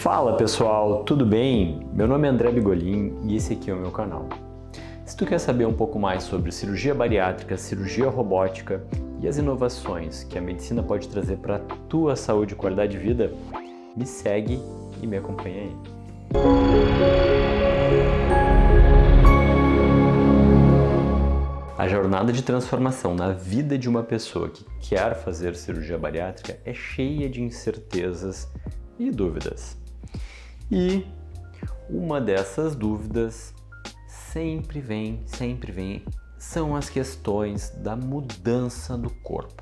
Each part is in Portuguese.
Fala pessoal, tudo bem? Meu nome é André Bigolin e esse aqui é o meu canal. Se tu quer saber um pouco mais sobre cirurgia bariátrica, cirurgia robótica e as inovações que a medicina pode trazer para a tua saúde e qualidade de vida, me segue e me acompanha aí. A jornada de transformação na vida de uma pessoa que quer fazer cirurgia bariátrica é cheia de incertezas e dúvidas. E uma dessas dúvidas sempre vem, são as questões da mudança do corpo.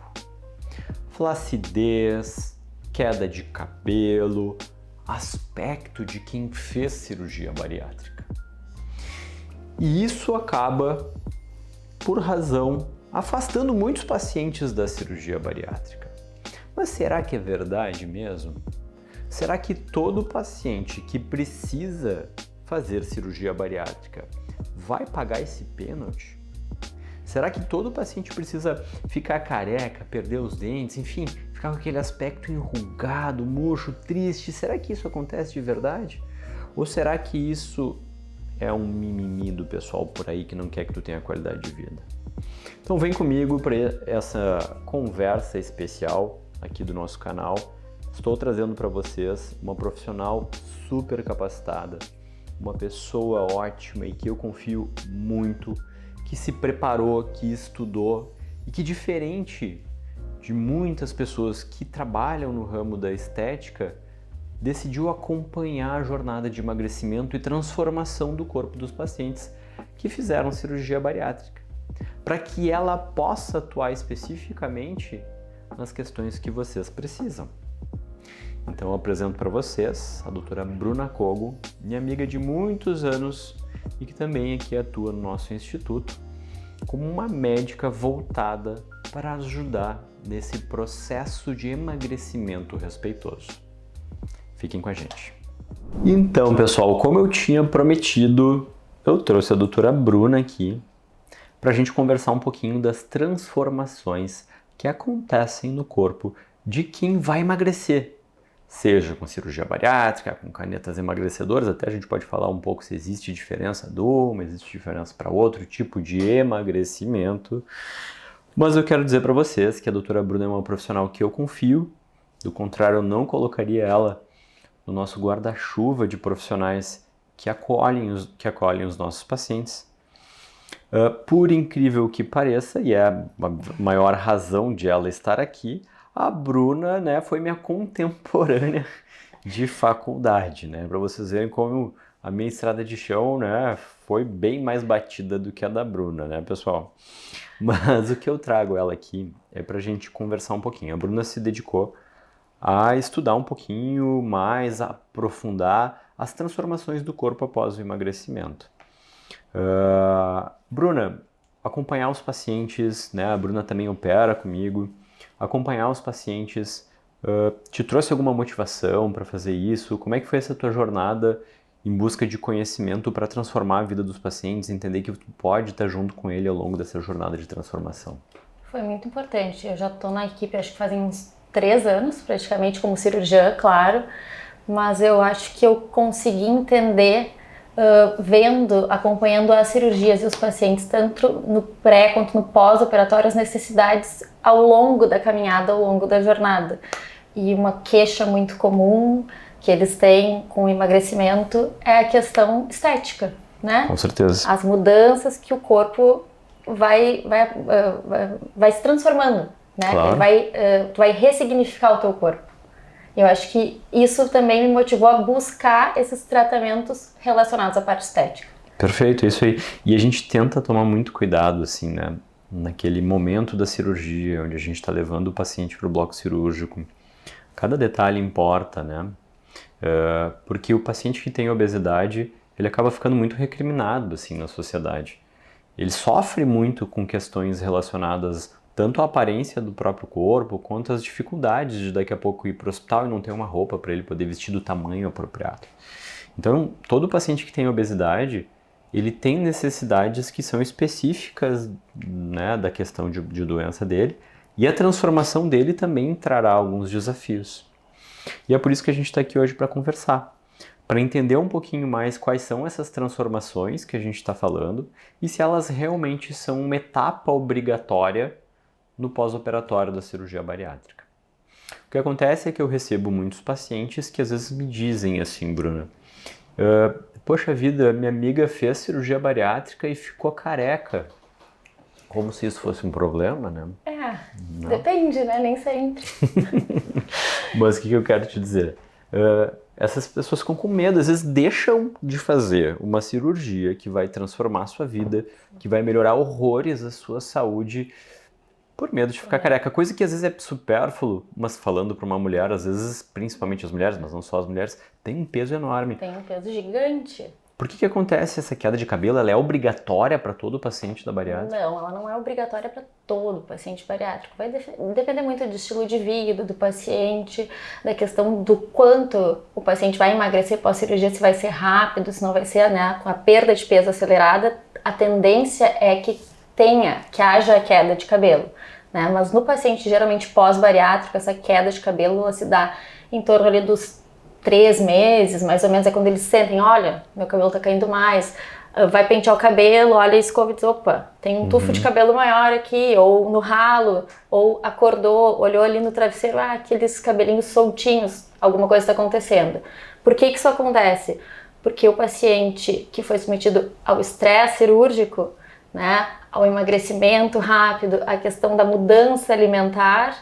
Flacidez, queda de cabelo, aspecto de quem fez cirurgia bariátrica. E isso acaba, por razão, afastando muitos pacientes da cirurgia bariátrica. Mas será que é verdade mesmo? Será que todo paciente que precisa fazer cirurgia bariátrica vai pagar esse pênalti? Será que todo paciente precisa ficar careca, perder os dentes, enfim, ficar com aquele aspecto enrugado, murcho, triste? Será que isso acontece de verdade? Ou será que isso é um mimimi do pessoal por aí que não quer que tu tenha qualidade de vida? Então vem comigo para essa conversa especial aqui do nosso canal. Estou trazendo para vocês uma profissional super capacitada, uma pessoa ótima e que eu confio muito, que se preparou, que estudou e que, diferente de muitas pessoas que trabalham no ramo da estética, decidiu acompanhar a jornada de emagrecimento e transformação do corpo dos pacientes que fizeram cirurgia bariátrica, para que ela possa atuar especificamente nas questões que vocês precisam. Então eu apresento para vocês a doutora Bruna Kogo, minha amiga de muitos anos e que também aqui atua no nosso instituto como uma médica voltada para ajudar nesse processo de emagrecimento respeitoso. Fiquem com a gente. Então, pessoal, como eu tinha prometido, eu trouxe a doutora Bruna aqui para a gente conversar um pouquinho das transformações que acontecem no corpo de quem vai emagrecer. Seja com cirurgia bariátrica, com canetas emagrecedoras, até a gente pode falar um pouco se existe diferença de uma, existe diferença para outro tipo de emagrecimento. Mas eu quero dizer para vocês que a doutora Bruna é uma profissional que eu confio, do contrário eu não colocaria ela no nosso guarda-chuva de profissionais que acolhem os nossos pacientes. Por incrível que pareça, e é a maior razão de ela estar aqui, a Bruna, né, foi minha contemporânea de faculdade, né, para vocês verem como a minha estrada de chão, né, foi bem mais batida do que a da Bruna, né, pessoal? Mas o que eu trago ela aqui é para a gente conversar um pouquinho. A Bruna se dedicou a estudar um pouquinho mais, a aprofundar as transformações do corpo após o emagrecimento. Bruna, acompanhar os pacientes, né, a Bruna também opera comigo, acompanhar os pacientes, te trouxe alguma motivação para fazer isso? Como é que foi essa tua jornada em busca de conhecimento para transformar a vida dos pacientes, entender que tu pode estar junto com ele ao longo dessa jornada de transformação? Foi muito importante. Eu já estou na equipe, acho que fazem uns 3 anos, praticamente, como cirurgiã, claro, mas eu acho que eu consegui entender, acompanhando as cirurgias e os pacientes, tanto no pré quanto no pós-operatório, as necessidades ao longo da caminhada, ao longo da jornada. E uma queixa muito comum que eles têm com o emagrecimento é a questão estética, né? Com certeza. As mudanças que o corpo vai se transformando, né? Claro. Tu vai ressignificar o teu corpo. Eu acho que isso também me motivou a buscar esses tratamentos relacionados à parte estética. Perfeito, é isso aí. E a gente tenta tomar muito cuidado, assim, né? Naquele momento da cirurgia, onde a gente está levando o paciente para o bloco cirúrgico. Cada detalhe importa, né? Porque o paciente que tem obesidade, ele acaba ficando muito recriminado, assim, na sociedade. Ele sofre muito com questões relacionadas tanto à aparência do próprio corpo, quanto às dificuldades de daqui a pouco ir para o hospital e não ter uma roupa para ele poder vestir do tamanho apropriado. Então, todo paciente que tem obesidade, ele tem necessidades que são específicas, né, da questão de doença dele, e a transformação dele também trará alguns desafios. E é por isso que a gente está aqui hoje para conversar, para entender um pouquinho mais quais são essas transformações que a gente está falando e se elas realmente são uma etapa obrigatória no pós-operatório da cirurgia bariátrica. O que acontece é que eu recebo muitos pacientes que às vezes me dizem assim, Bruna, poxa vida, minha amiga fez cirurgia bariátrica e ficou careca. Como se isso fosse um problema, né? Depende, né? Nem sempre. Mas o que eu quero te dizer? Essas pessoas ficam com medo, às vezes deixam de fazer uma cirurgia que vai transformar a sua vida, que vai melhorar horrores a sua saúde, por medo de ficar careca. Coisa que às vezes é supérfluo, mas falando para uma mulher, às vezes, principalmente as mulheres, mas não só as mulheres, tem um peso enorme. Tem um peso gigante. Por que acontece essa queda de cabelo? Ela é obrigatória para todo paciente da bariátrica? Não, ela não é obrigatória para todo paciente bariátrico. Vai depender muito do estilo de vida, do paciente, da questão do quanto o paciente vai emagrecer pós-cirurgia, se vai ser rápido, se não vai ser, né, com a perda de peso acelerada. A tendência é que haja queda de cabelo, né? Mas no paciente geralmente pós-bariátrico, essa queda de cabelo ela se dá em torno ali dos 3 meses, mais ou menos, é quando eles sentem, olha, meu cabelo tá caindo mais, vai pentear o cabelo, olha a escova e diz, opa, tem um tufo de cabelo maior aqui, ou no ralo, ou acordou, olhou ali no travesseiro, aqueles cabelinhos soltinhos, alguma coisa está acontecendo. Por que isso acontece? Porque o paciente que foi submetido ao estresse cirúrgico, né, ao emagrecimento rápido, a questão da mudança alimentar,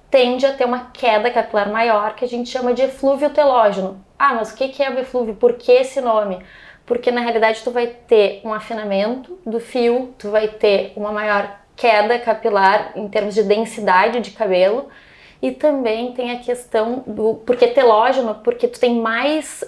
tende a ter uma queda capilar maior, que a gente chama de eflúvio telógeno. Mas o que é o eflúvio? Por que esse nome? Porque na realidade tu vai ter um afinamento do fio, tu vai ter uma maior queda capilar em termos de densidade de cabelo, e também tem a questão do... Porque telógeno? Porque tu tem mais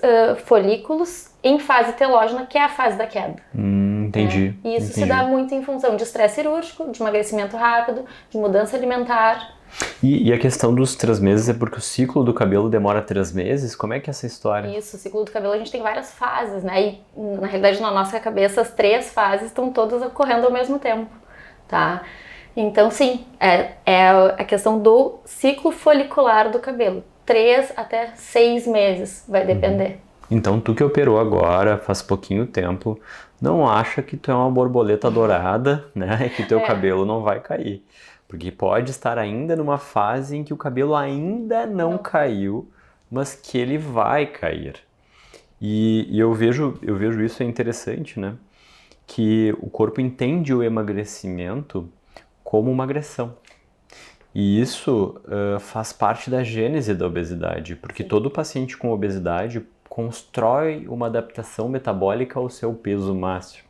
folículos em fase telógena, que é a fase da queda. Entendi. E isso se dá muito em função de estresse cirúrgico, de emagrecimento rápido, de mudança alimentar. E a questão dos 3 meses é porque o ciclo do cabelo demora 3 meses? Como é que é essa história? Isso, o ciclo do cabelo a gente tem várias fases, né? E na realidade na nossa cabeça as 3 fases estão todas ocorrendo ao mesmo tempo, tá? Então sim, é a questão do ciclo folicular do cabelo. 3 até 6 meses, vai depender. Então tu que operou agora, faz pouquinho tempo, não acha que tu é uma borboleta dourada, né? E que teu cabelo não vai cair. Porque pode estar ainda numa fase em que o cabelo ainda não caiu, mas que ele vai cair. E eu vejo isso é interessante, né? Que o corpo entende o emagrecimento como uma agressão. E isso faz parte da gênese da obesidade, porque todo paciente com obesidade constrói uma adaptação metabólica ao seu peso máximo.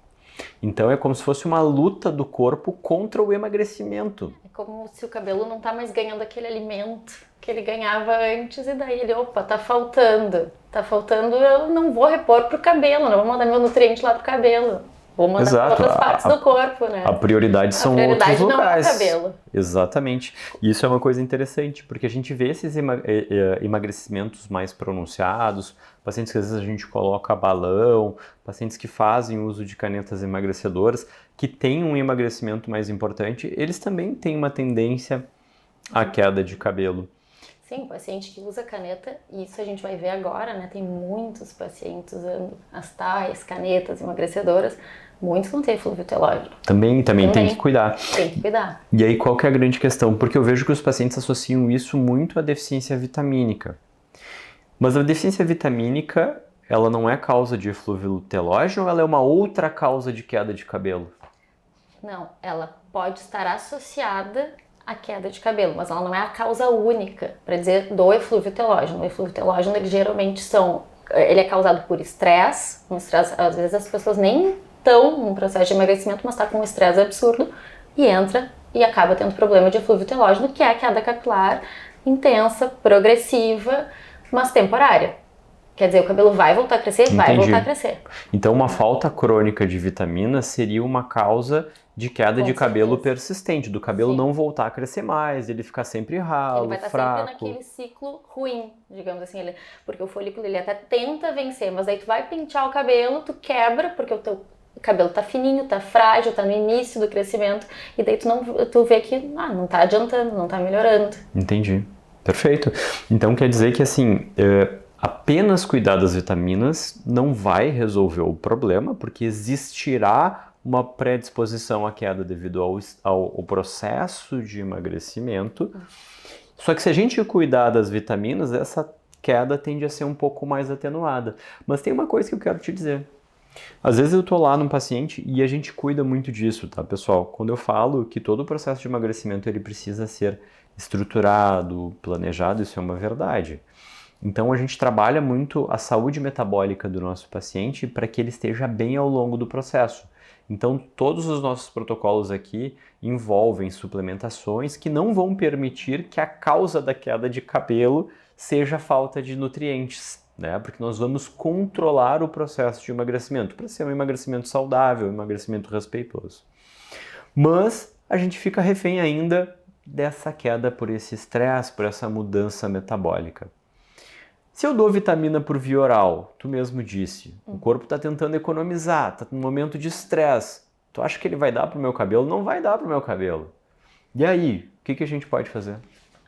Então é como se fosse uma luta do corpo contra o emagrecimento. É como se o cabelo não tá mais ganhando aquele alimento que ele ganhava antes, e daí ele, tá faltando, eu não vou repor pro cabelo, não vou mandar meu nutriente lá pro cabelo. Vou mandar para outras partes do corpo, né? A prioridade são outros lugares. Não é o cabelo. Exatamente. E isso é uma coisa interessante, porque a gente vê esses emagrecimentos mais pronunciados, pacientes que às vezes a gente coloca balão, pacientes que fazem uso de canetas emagrecedoras, que têm um emagrecimento mais importante, eles também têm uma tendência à queda de cabelo. Sim, paciente que usa caneta, e isso a gente vai ver agora, né? Tem muitos pacientes usando as tais canetas emagrecedoras, muitos vão ter eflúvio telógeno. Também tem que cuidar. Tem que cuidar. E aí qual que é a grande questão? Porque eu vejo que os pacientes associam isso muito à deficiência vitamínica. Mas a deficiência vitamínica, ela não é causa de eflúvio telógeno ou ela é uma outra causa de queda de cabelo? Não, ela pode estar associada à queda de cabelo, mas ela não é a causa única, para dizer, do eflúvio telógeno. O eflúvio telógeno, ele geralmente ele é causado por estresse, às vezes as pessoas nem estão num processo de emagrecimento, mas está com um estresse absurdo e entra e acaba tendo problema de eflúvio telógeno, que é a queda capilar intensa, progressiva, mas temporária. Quer dizer, o cabelo vai voltar a crescer? Vai voltar a crescer. Então, uma falta crônica de vitamina seria uma causa de queda de cabelo persistente, do cabelo não voltar a crescer mais, ele ficar sempre ralo, ele vai estar sempre naquele ciclo ruim, digamos assim, porque o folículo ele até tenta vencer, mas aí tu vai pentear o cabelo, tu quebra, porque o teu cabelo tá fininho, tá frágil, tá no início do crescimento, e daí tu vê que não tá adiantando, não tá melhorando. Entendi. Perfeito. Então quer dizer que assim, apenas cuidar das vitaminas não vai resolver o problema, porque existirá uma predisposição à queda devido ao processo de emagrecimento. Só que se a gente cuidar das vitaminas, essa queda tende a ser um pouco mais atenuada. Mas tem uma coisa que eu quero te dizer. Às vezes eu tô lá num paciente e a gente cuida muito disso, tá, pessoal? Quando eu falo que todo o processo de emagrecimento ele precisa ser estruturado, planejado, isso é uma verdade. Então a gente trabalha muito a saúde metabólica do nosso paciente para que ele esteja bem ao longo do processo. Então todos os nossos protocolos aqui envolvem suplementações que não vão permitir que a causa da queda de cabelo seja a falta de nutrientes, né? Porque nós vamos controlar o processo de emagrecimento para ser um emagrecimento saudável, um emagrecimento respeitoso. Mas a gente fica refém ainda dessa queda por esse estresse, por essa mudança metabólica. Se eu dou vitamina por via oral, tu mesmo disse, o corpo está tentando economizar, está num momento de estresse. Tu acha que ele vai dar para o meu cabelo? Não vai dar para o meu cabelo. E aí, o que a gente pode fazer?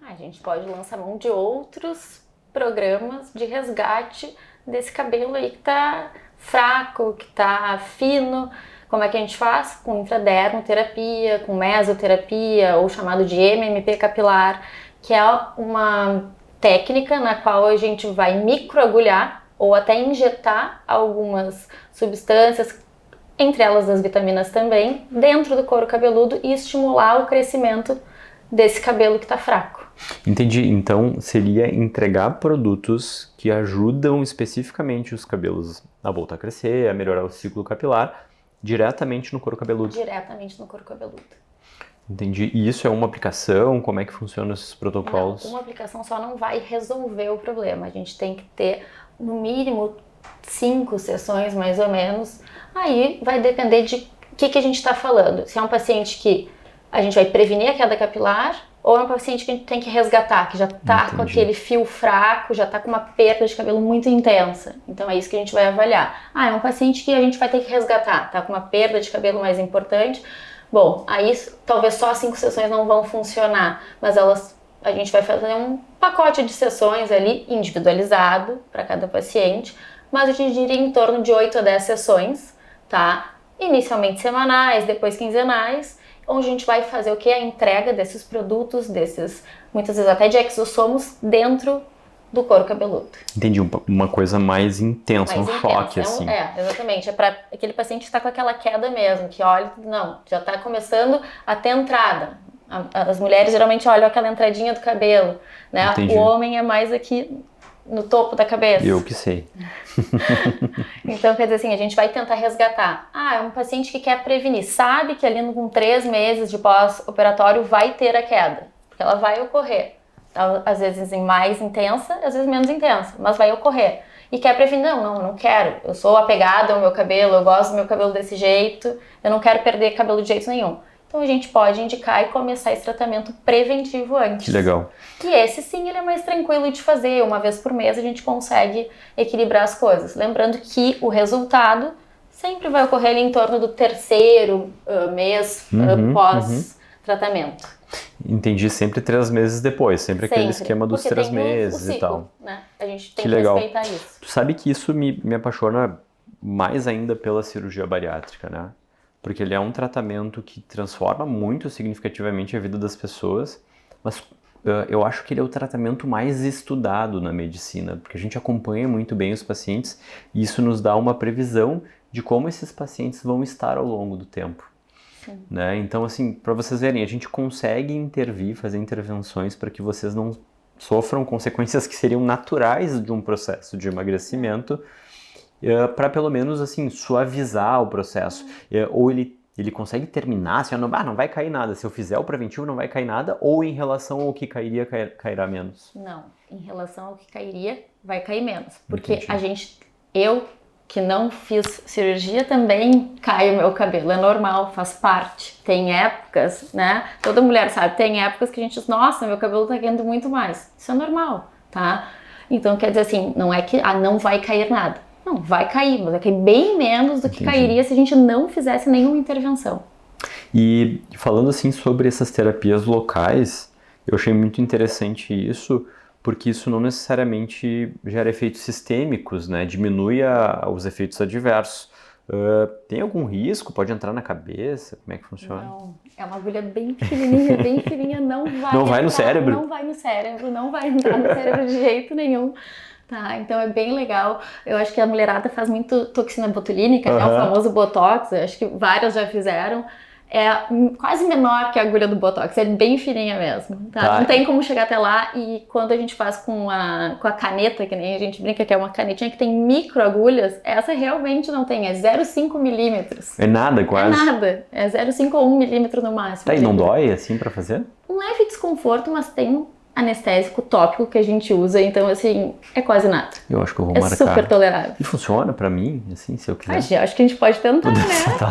A gente pode lançar mão de outros programas de resgate desse cabelo aí que tá fraco, que tá fino. Como é que a gente faz? Com intradermoterapia, com mesoterapia, ou chamado de MMP capilar, que é uma técnica na qual a gente vai microagulhar ou até injetar algumas substâncias, entre elas as vitaminas também, dentro do couro cabeludo e estimular o crescimento desse cabelo que está fraco. Entendi. Então seria entregar produtos que ajudam especificamente os cabelos a voltar a crescer, a melhorar o ciclo capilar, diretamente no couro cabeludo. Diretamente no couro cabeludo. Entendi. E isso é uma aplicação? Como é que funcionam esses protocolos? Não, uma aplicação só não vai resolver o problema. A gente tem que ter, no mínimo, 5 sessões, mais ou menos. Aí vai depender de o que a gente está falando. Se é um paciente que a gente vai prevenir a queda capilar, ou é um paciente que a gente tem que resgatar, que já está com aquele fio fraco, já está com uma perda de cabelo muito intensa. Então é isso que a gente vai avaliar. É um paciente que a gente vai ter que resgatar, está com uma perda de cabelo mais importante. Bom, aí talvez só 5 sessões não vão funcionar, mas a gente vai fazer um pacote de sessões ali individualizado para cada paciente, mas a gente diria em torno de 8 a 10 sessões, tá? Inicialmente semanais, depois quinzenais, onde a gente vai fazer o que? A entrega desses produtos, muitas vezes até de exossomos, dentro do couro cabeludo. Entendi, uma coisa mais intensa, choque, assim. Exatamente. É para aquele paciente que está com aquela queda mesmo, que olha, não, já está começando a ter entrada. As mulheres geralmente olham aquela entradinha do cabelo, né? Entendi. O homem é mais aqui no topo da cabeça. Eu que sei. Então, quer dizer assim, a gente vai tentar resgatar. É um paciente que quer prevenir, sabe que ali com 3 meses de pós-operatório vai ter a queda, porque ela vai ocorrer. Às vezes mais intensa, às vezes menos intensa, mas vai ocorrer. E quer prevenir, não quero. Eu sou apegada ao meu cabelo, eu gosto do meu cabelo desse jeito, eu não quero perder cabelo de jeito nenhum. Então a gente pode indicar e começar esse tratamento preventivo antes. Que legal. Que esse sim, ele é mais tranquilo de fazer. Uma vez por mês a gente consegue equilibrar as coisas. Lembrando que o resultado sempre vai ocorrer ali em torno do 3º mês pós-tratamento. Entendi, sempre 3 meses depois, sempre aquele esquema dos 3 meses ciclo, e tal. Né? A gente tem que respeitar isso. Tu sabe que isso me apaixona mais ainda pela cirurgia bariátrica, né? Porque ele é um tratamento que transforma muito significativamente a vida das pessoas, mas eu acho que ele é o tratamento mais estudado na medicina, porque a gente acompanha muito bem os pacientes e isso nos dá uma previsão de como esses pacientes vão estar ao longo do tempo. Né? Então, assim, para vocês verem, a gente consegue intervir, fazer intervenções para que vocês não sofram consequências que seriam naturais de um processo de emagrecimento, para pelo menos assim suavizar o processo. Ou ele consegue terminar, assim, não vai cair nada. Se eu fizer o preventivo, não vai cair nada, ou em relação ao que cairia, cairá menos? Não, em relação ao que cairia, vai cair menos. Porque eu que não fiz cirurgia, também cai o meu cabelo, é normal, faz parte. Tem épocas, né? Toda mulher sabe, tem épocas que a gente diz, nossa, meu cabelo tá caindo muito mais. Isso é normal, tá? Então, quer dizer assim, não é que não vai cair nada. Não, vai cair, mas vai cair bem menos do que cairia se a gente não fizesse nenhuma intervenção. E falando assim sobre essas terapias locais, Eu achei muito interessante isso, porque isso não necessariamente gera efeitos sistêmicos, né? Diminui os efeitos adversos. Tem algum risco? Pode entrar na cabeça? Como é que funciona? Não, é uma agulha bem fininha, não vai Não vai no cérebro? Não vai no cérebro, não vai entrar no cérebro de jeito nenhum. Tá, então é bem legal. Eu acho que a mulherada faz muito toxina botulínica, né? O famoso Botox, eu acho que várias já fizeram. É quase menor que a agulha do Botox, é bem fininha mesmo, tá? Não tem como chegar até lá, e quando a gente faz com a caneta, que nem a gente brinca que é uma canetinha que tem microagulhas, essa realmente não tem, é 0,5 milímetros. É nada quase? É nada, é 0,5 ou 1 milímetro no máximo. Tá, e não dói assim pra fazer? Um leve desconforto, mas tem anestésico tópico que a gente usa, então assim, é quase nada. Eu acho que eu vou É marcar. super tolerável. E funciona pra mim, assim, se eu quiser? Acho que a gente pode tentar, né?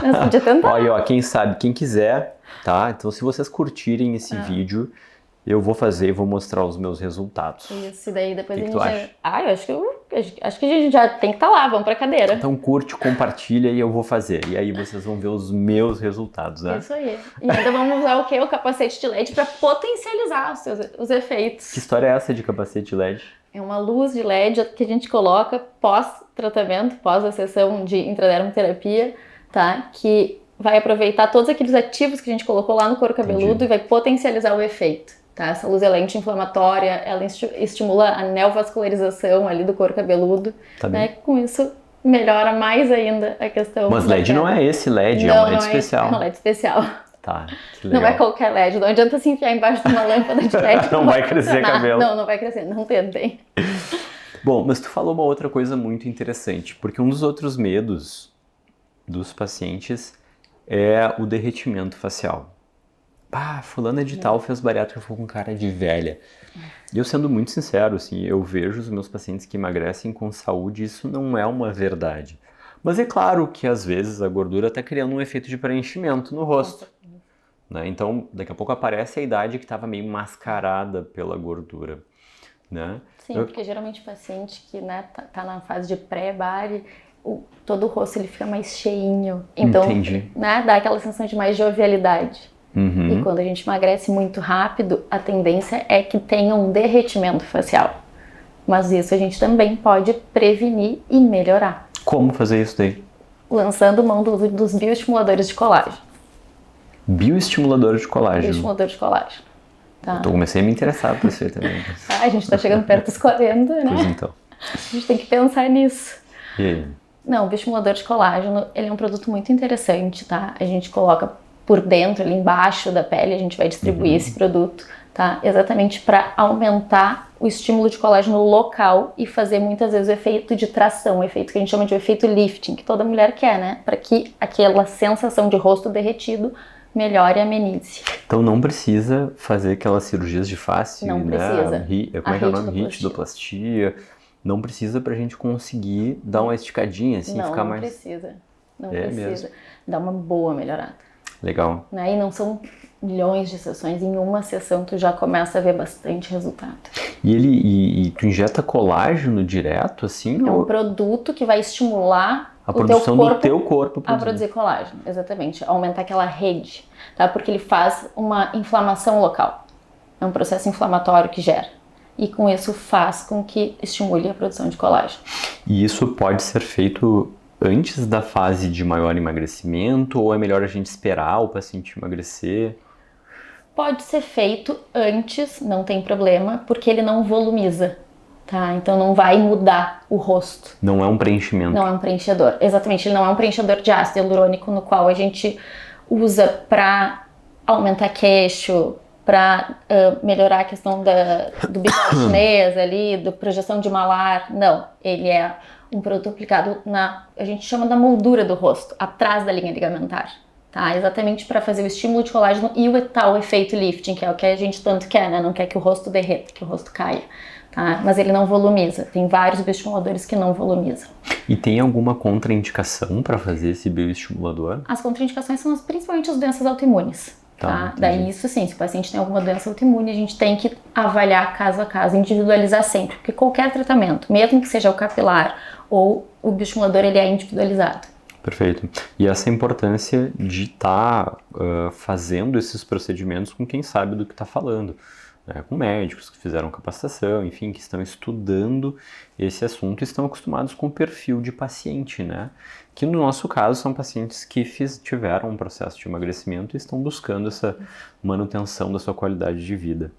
Nós podíamos tentar. Ó, quem sabe, quem quiser, tá? Então se vocês curtirem esse vídeo, eu vou fazer e vou mostrar os meus resultados. Isso, e daí depois Que a que gente... tu acha? Eu acho que a gente já tem que estar lá, vamos pra cadeira. Então curte, compartilha e eu vou fazer. E aí vocês vão ver os meus resultados, né? Isso aí. E ainda vamos usar o quê? O capacete de LED para potencializar os efeitos. Que história é essa de capacete LED? É uma luz de LED que a gente coloca pós-tratamento, pós a sessão de intradermoterapia, tá? Que vai aproveitar todos aqueles ativos que a gente colocou lá no couro cabeludo e vai potencializar o efeito. Tá? Essa luz ela é anti-inflamatória, ela estimula a neovascularização ali do couro cabeludo, né? Com isso melhora mais ainda a questão. Mas LED não é esse LED, é um LED especial. É um LED especial. Tá, que legal. Não é qualquer LED, não adianta se enfiar embaixo de uma lâmpada de LED. Não vai crescer cabelo. Não vai crescer, não tentem. Bom, mas tu falou uma outra coisa muito interessante, porque um dos outros medos dos pacientes é o derretimento facial. Fulana de tal fez bariátrica e ficou com cara de velha. E eu sendo muito sincero, assim, eu vejo os meus pacientes que emagrecem com saúde, isso não é uma verdade. Mas é claro que às vezes a gordura está criando um efeito de preenchimento no rosto. Né? Então, daqui a pouco aparece a idade que estava meio mascarada pela gordura. Né? Sim, porque geralmente o paciente que, né, tá na fase de pré-bari, todo o rosto ele fica mais cheinho. Então, né, dá aquela sensação de mais jovialidade. E quando a gente emagrece muito rápido, a tendência é que tenha um derretimento facial. Mas isso a gente também pode prevenir e melhorar. Como fazer isso daí? Lançando mão dos bioestimuladores de colágeno. Bioestimulador de colágeno? Bioestimulador de colágeno. Tá. Eu comecei a me interessar por isso aí também. A gente tá chegando perto dos 40, né? Pois então. A gente tem que pensar nisso. E aí? Não, o bioestimulador de colágeno, ele é um produto muito interessante, tá? A gente coloca por dentro, ali embaixo da pele, a gente vai distribuir esse produto, tá? Exatamente para aumentar o estímulo de colágeno local e fazer muitas vezes o efeito de tração, o efeito que a gente chama de efeito lifting, que toda mulher quer, né? Para que aquela sensação de rosto derretido melhore e amenize. Então não precisa fazer aquelas cirurgias de face, não né? Precisa. Como é que é o nome? Ritidoplastia. Não precisa pra gente conseguir dar uma esticadinha, assim, ficar mais... Não precisa. Mesmo. Dá uma boa melhorada. Legal. Né? E não são milhões de sessões, em uma sessão tu já começa a ver bastante resultado. E tu injeta colágeno direto, assim? É um produto que vai estimular a produção do teu corpo a produzir colágeno, exatamente, aumentar aquela rede, tá? Porque ele faz uma inflamação local, é um processo inflamatório que gera, e com isso faz com que estimule a produção de colágeno. E isso pode ser feito antes da fase de maior emagrecimento, ou é melhor a gente esperar o paciente emagrecer? Pode ser feito antes, não tem problema, porque ele não volumiza. Tá, então não vai mudar o rosto. Não é um preenchimento. Não é um preenchedor. Exatamente, ele não é um preenchedor de ácido hialurônico no qual a gente usa para aumentar queixo, para melhorar a questão do bigode chinês ali, da projeção de malar. Não, ele é um produto aplicado a gente chama da moldura do rosto, atrás da linha ligamentar. Tá, exatamente para fazer o estímulo de colágeno e o tal efeito lifting, que é o que a gente tanto quer, né? Não quer que o rosto derreta, que o rosto caia. Tá? Mas ele não volumiza. Tem vários bioestimuladores que não volumizam. E tem alguma contraindicação para fazer esse bioestimulador? As contraindicações são principalmente as doenças autoimunes. Tá? Daí isso sim, se o paciente tem alguma doença autoimune, a gente tem que avaliar caso a caso, individualizar sempre. Porque qualquer tratamento, mesmo que seja o capilar ou o bioestimulador, ele é individualizado. Perfeito. E essa importância de estar fazendo esses procedimentos com quem sabe do que está falando. né, com médicos que fizeram capacitação, enfim, que estão estudando esse assunto e estão acostumados com o perfil de paciente, né? Que no nosso caso são pacientes que tiveram um processo de emagrecimento e estão buscando essa manutenção da sua qualidade de vida.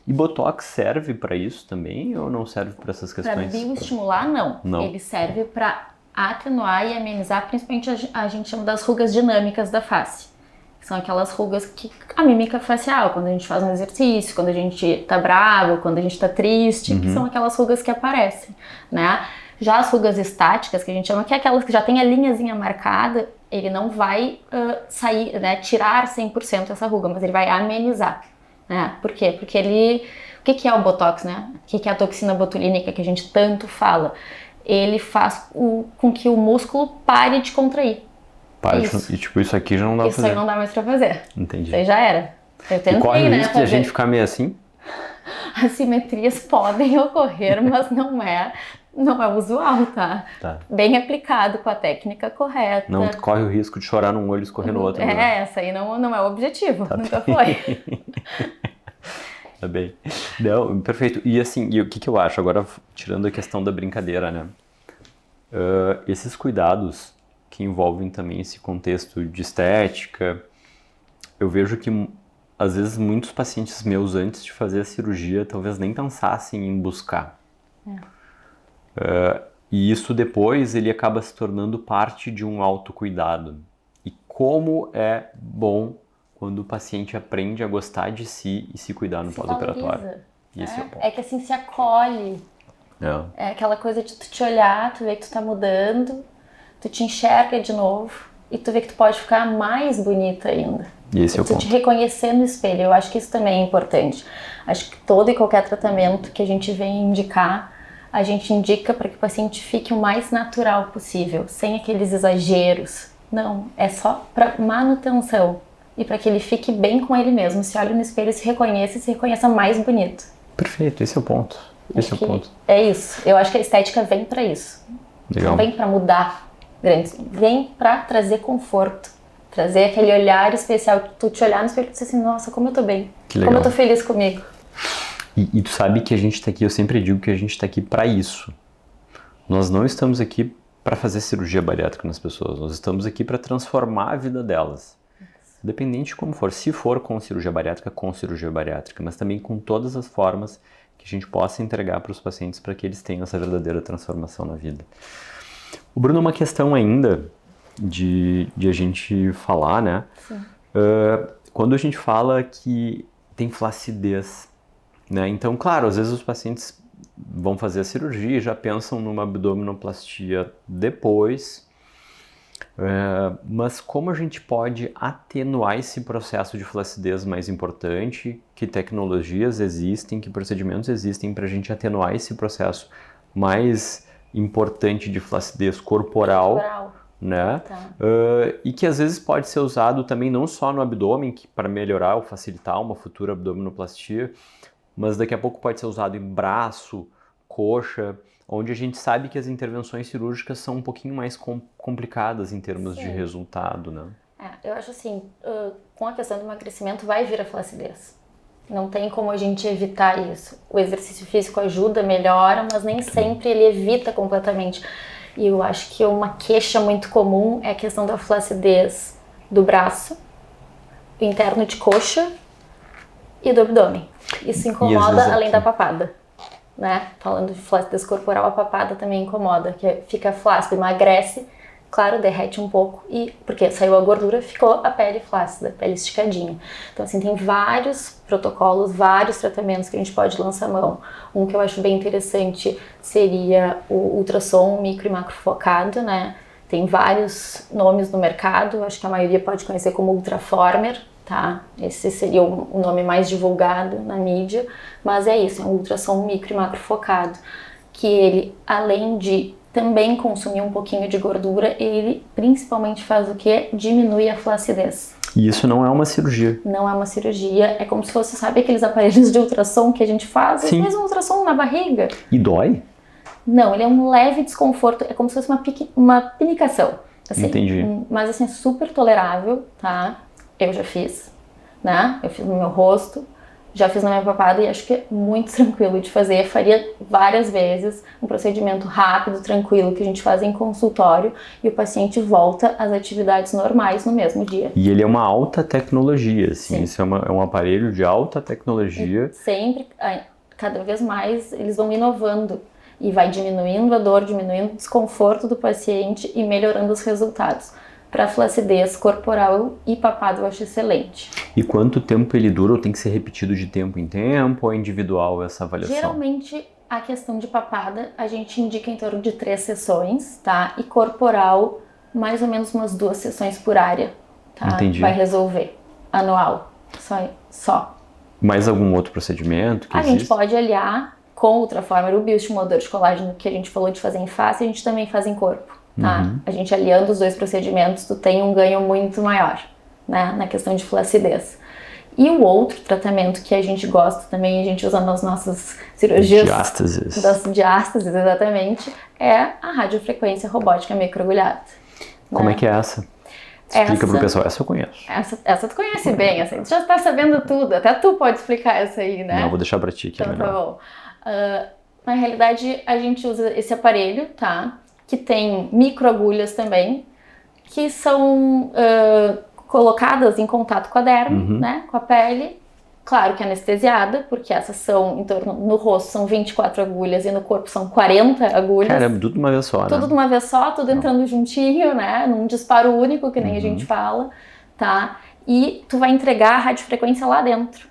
E Botox serve para isso também ou não serve para essas questões? Para bioestimular, não. Ele serve para atenuar e amenizar, principalmente a gente chama das rugas dinâmicas da face. São aquelas rugas que a mímica facial, quando a gente faz um exercício, quando a gente tá bravo, quando a gente tá triste, que são aquelas rugas que aparecem, né? Já as rugas estáticas, que a gente chama, que é aquelas que já tem a linhazinha marcada, ele não vai sair, né, tirar 100% essa ruga, mas ele vai amenizar, né? Por quê? Porque ele... O que é o Botox, né? O que é a toxina botulínica que a gente tanto fala? Ele faz com que o músculo pare de contrair. E tipo, isso aqui já não dá pra fazer. Isso aí não dá mais pra fazer. Entendi. Isso aí já era. Eu tentei, e corre o né, risco de a gente ficar meio assim? Assimetrias podem ocorrer, mas não é usual, tá? Bem aplicado com a técnica correta. Não corre o risco de chorar num olho e escorrer no outro. Né? Essa aí não é o objetivo, nunca foi. Tá bem. Não, perfeito. E assim, o que eu acho? Agora, tirando a questão da brincadeira, né? Esses cuidados que envolvem também esse contexto de estética, eu vejo que às vezes muitos pacientes meus antes de fazer a cirurgia talvez nem pensassem em buscar. E isso depois ele acaba se tornando parte de um autocuidado. E como é bom quando o paciente aprende a gostar de si e se cuidar no pós-operatório. É que assim se acolhe. É aquela coisa de tu te olhar, tu ver que tu tá mudando, tu te enxerga de novo e tu vê que tu pode ficar mais bonita ainda. E esse é o ponto. Tu te reconhecer no espelho, eu acho que isso também é importante. Acho que todo e qualquer tratamento que a gente vem indicar, a gente indica para que o paciente fique o mais natural possível, sem aqueles exageros. Não, é só para manutenção e para que ele fique bem com ele mesmo, se olhe no espelho e se reconheça mais bonito. Perfeito, esse é o ponto. Esse é o ponto. É isso. Eu acho que a estética vem para isso. Legal. Não vem para mudar grandes, vem para trazer conforto, trazer aquele olhar especial, tu te olhar no espelho e dizer assim, nossa, como eu tô bem, como eu tô feliz comigo. E tu sabe que a gente tá aqui, eu sempre digo que a gente tá aqui para isso. Nós não estamos aqui para fazer cirurgia bariátrica nas pessoas, nós estamos aqui para transformar a vida delas. Independente de como for, se for com cirurgia bariátrica, mas também com todas as formas que a gente possa entregar para os pacientes para que eles tenham essa verdadeira transformação na vida. O Bruno, uma questão ainda de a gente falar, né? Quando a gente fala que tem flacidez, né? Então, claro, às vezes os pacientes vão fazer a cirurgia e já pensam numa abdominoplastia depois, mas como a gente pode atenuar esse processo de flacidez mais importante? Que tecnologias existem, que procedimentos existem para a gente atenuar esse processo mais importante de flacidez corporal, né? E que às vezes pode ser usado também não só no abdômen, para melhorar ou facilitar uma futura abdominoplastia, mas daqui a pouco pode ser usado em braço, coxa, onde a gente sabe que as intervenções cirúrgicas são um pouquinho mais complicadas em termos de resultado, né? Eu acho assim, com a questão do emagrecimento vai vir a flacidez. Não tem como a gente evitar isso. O exercício físico ajuda, melhora, mas nem sempre ele evita completamente. E eu acho que uma queixa muito comum é a questão da flacidez do braço, interno de coxa e do abdômen. Isso incomoda além da papada, né? Falando de flacidez corporal, a papada também incomoda, que fica flácido, emagrece, claro, derrete um pouco, e porque saiu a gordura, ficou a pele flácida, a pele esticadinha. Então, assim, tem vários protocolos, vários tratamentos que a gente pode lançar mão. Um que eu acho bem interessante seria o ultrassom micro e macrofocado, né? Tem vários nomes no mercado, acho que a maioria pode conhecer como Ultraformer, tá? Esse seria o nome mais divulgado na mídia, mas é isso, é um ultrassom micro e macrofocado, que ele, além de também consumir um pouquinho de gordura, ele principalmente faz o quê? Diminui a flacidez. E isso não é uma cirurgia. Não é uma cirurgia, é como se fosse, sabe aqueles aparelhos de ultrassom que a gente faz? Sim. Às vezes um ultrassom na barriga. E dói? Não, ele é um leve desconforto, é como se fosse uma pinicação. Assim, entendi. Mas assim, super tolerável, tá? Eu já fiz, né? Eu fiz no meu rosto. Já fiz na minha papada e acho que é muito tranquilo de fazer. Faria várias vezes, um procedimento rápido, tranquilo, que a gente faz em consultório e o paciente volta às atividades normais no mesmo dia. E ele é uma alta tecnologia, assim, Sim. isso é um aparelho de alta tecnologia. E sempre, cada vez mais, eles vão inovando e vai diminuindo a dor, diminuindo o desconforto do paciente e melhorando os resultados. Para flacidez corporal e papada eu acho excelente. E quanto tempo ele dura ou tem que ser repetido de tempo em tempo ou é individual essa avaliação? Geralmente a questão de papada a gente indica em torno de 3 sessões, tá? E corporal mais ou menos umas 2 sessões por área, tá? Entendi. Vai resolver. Anual. Só. Mais algum outro procedimento que A existe? gente pode aliar com outra forma, o bioestimulador de colágeno que a gente falou de fazer em face, a gente também faz em corpo. Tá? A gente aliando os 2 procedimentos, tu tem um ganho muito maior, né? Na questão de flacidez. E o outro tratamento que a gente gosta também, a gente usa nas nossas cirurgias Diástases. diástases, exatamente, é a radiofrequência robótica microagulhada. Como né? é que é essa? Explica pro pessoal, essa eu conheço. Essa tu conhece bem, essa tu já tá sabendo tudo, até tu pode explicar essa aí, né? Não, vou deixar pra ti que então, é melhor. Tá bom. Na realidade, a gente usa esse aparelho, tá? Que tem microagulhas também, que são colocadas em contato com a derme, né, com a pele. Claro que anestesiada, porque essas são, em torno, no rosto são 24 agulhas e no corpo são 40 agulhas. Caramba, tudo de uma vez só, né? Tudo de uma vez só, tudo entrando juntinho, né, num disparo único, que nem a gente fala, tá? E tu vai entregar a radiofrequência lá dentro.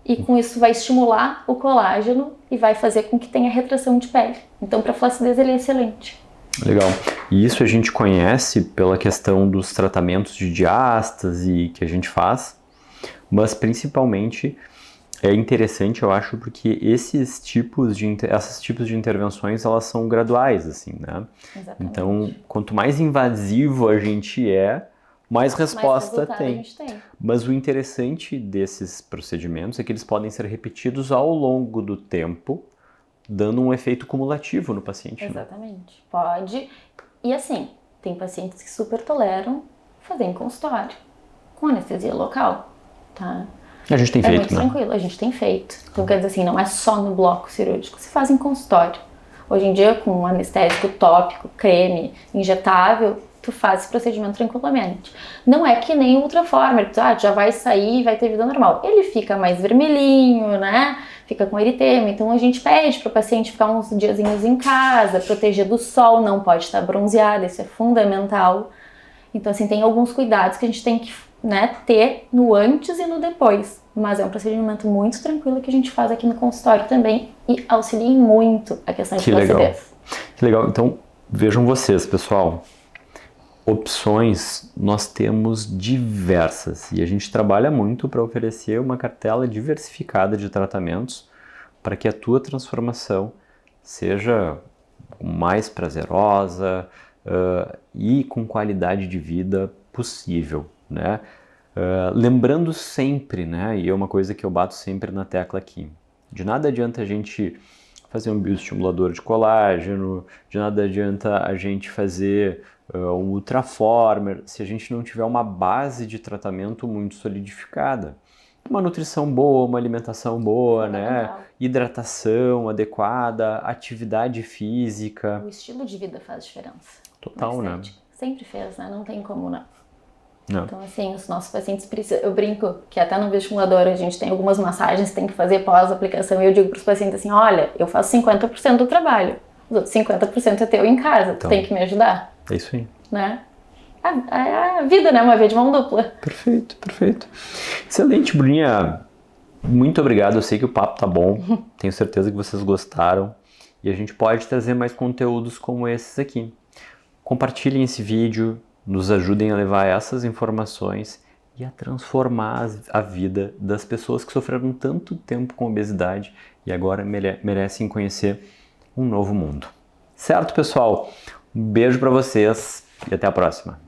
E com isso vai estimular o colágeno e vai fazer com que tenha retração de pele. Então, para flacidez ele é excelente. Legal. E isso a gente conhece pela questão dos tratamentos de diástase que a gente faz, mas principalmente é interessante, eu acho, porque esses tipos de intervenções, elas são graduais, assim, né? Exatamente. Então, quanto mais invasivo a gente é, mais resposta a tem. gente tem. Mas o interessante desses procedimentos é que eles podem ser repetidos ao longo do tempo, dando um efeito cumulativo no paciente. Exatamente. Né? Pode. E assim, tem pacientes que super toleram fazer em consultório, com anestesia local, tá? A gente tem feito, muito né? Tranquilo, a gente tem feito. Então, quer dizer assim, não é só no bloco cirúrgico, se faz em consultório. Hoje em dia, com anestésico tópico, creme, injetável, tu faz esse procedimento tranquilamente. Não é que nem o Ultraformer, tu já vai sair e vai ter vida normal. Ele fica mais vermelhinho, né? Fica com eritema, então a gente pede para o paciente ficar uns diazinhos em casa, proteger do sol, não pode estar bronzeado, isso é fundamental. Então, assim, tem alguns cuidados que a gente tem que, né, ter no antes e no depois. Mas é um procedimento muito tranquilo que a gente faz aqui no consultório também e auxilia muito a questão de flacidez. Que legal. Então, vejam vocês, pessoal. Opções nós temos diversas e a gente trabalha muito para oferecer uma cartela diversificada de tratamentos para que a tua transformação seja mais prazerosa e com qualidade de vida possível, né? Lembrando sempre, né, e é uma coisa que eu bato sempre na tecla aqui, de nada adianta a gente fazer um bioestimulador de colágeno, de nada adianta a gente fazer um Ultraformer, se a gente não tiver uma base de tratamento muito solidificada. Uma nutrição boa, uma alimentação boa, né? Hidratação adequada, atividade física. O estilo de vida faz diferença. Total, né? Sempre fez, né? Não tem como não. Não. Então, assim, os nossos pacientes precisam... Eu brinco que até no bioestimulador a gente tem algumas massagens que tem que fazer pós-aplicação e eu digo para os pacientes assim, olha, eu faço 50% do trabalho, os outros 50% é teu em casa, tu tem que me ajudar. É isso aí. Né? A vida, né? Uma via de mão dupla. Perfeito, perfeito. Excelente, Bruninha. Muito obrigado. Eu sei que o papo tá bom. Tenho certeza que vocês gostaram. E a gente pode trazer mais conteúdos como esses aqui. Compartilhem esse vídeo, nos ajudem a levar essas informações e a transformar a vida das pessoas que sofreram tanto tempo com obesidade e agora merecem conhecer um novo mundo. Certo, pessoal? Um beijo para vocês e até a próxima.